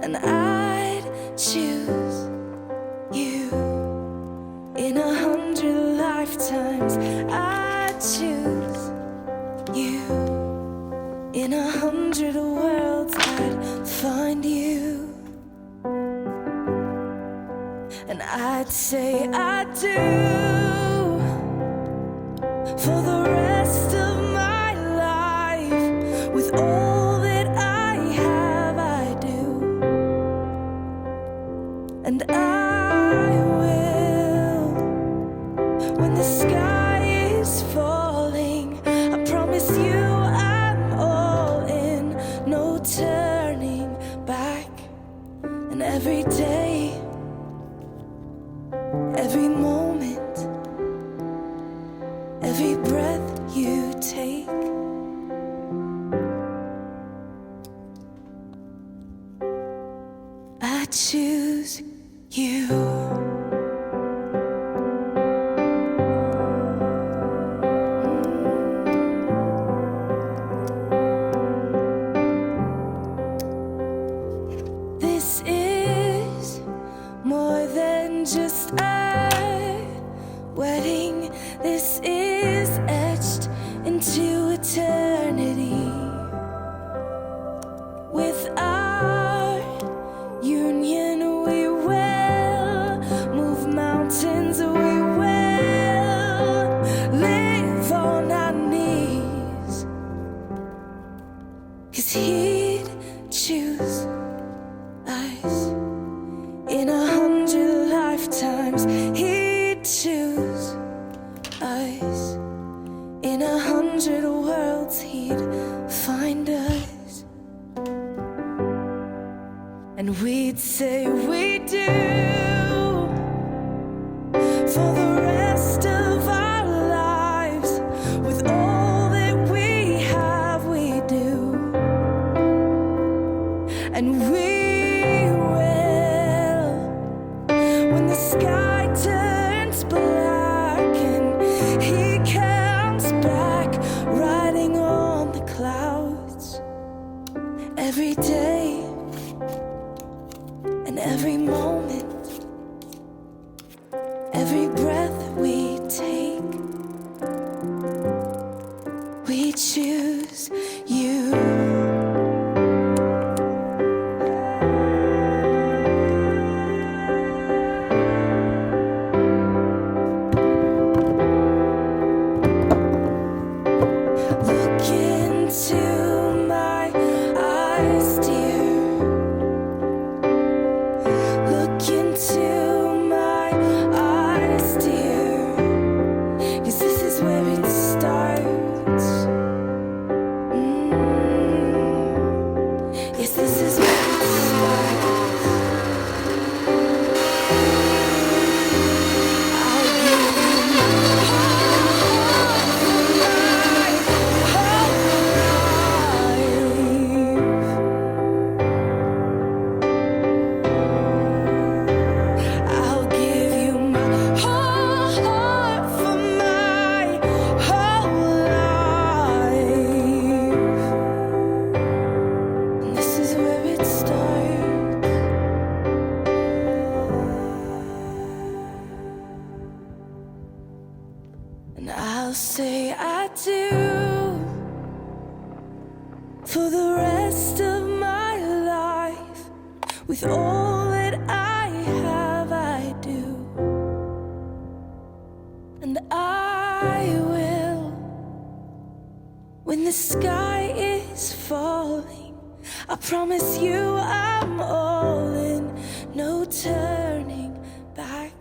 and I'd choose you. In 100 lifetimes I'd choose you. In 100 worlds I'd find you, and I'd say I do for the rest of my life. With all that I have, I do, and I will. When the sky is falling, I promise you I'm all in, no turning back. And every day, every moment, every breath you take, I choose you. This is more than just a wedding. This is etched into eternity. With our union, we will move mountains. We will live on our knees, 'cause he'd choose us. In 100 lifetimes he'd choose us. In 100 worlds he'd find us, and we'd say we do for the rest of our lives. With all that we have, we do, and we will. When the sky turns black and he comes back riding on the clouds, every day and every moment, every breath we take, we choose you. Look into my eyes, dear. Look into my eyes, dear. 'Cause this is where it starts. Yes, this is where it starts. I'll give you my whole life. I'll give you my whole heart for my whole life. And this is where it starts. And I'll say I do for the rest of my life. With all that I have, I do, and I will. When the sky is falling, I promise you I'm all in, no turning back.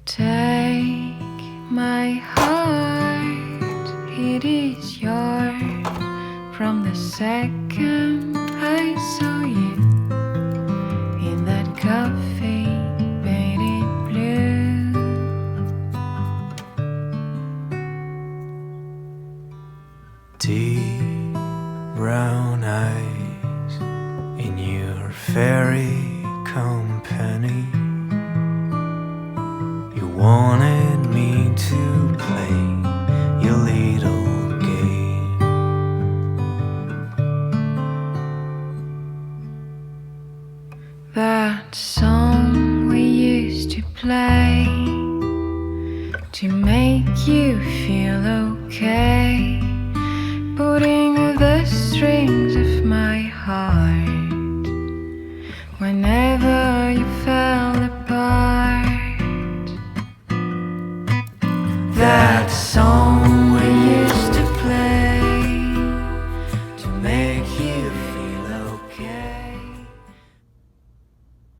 Take my heart, it is yours from the second I saw you. fairy company. You wanted me to play your little game. That song we used to play to make you feel okay, putting the strings of my heart whenever you fell apart. That song we used to play to make you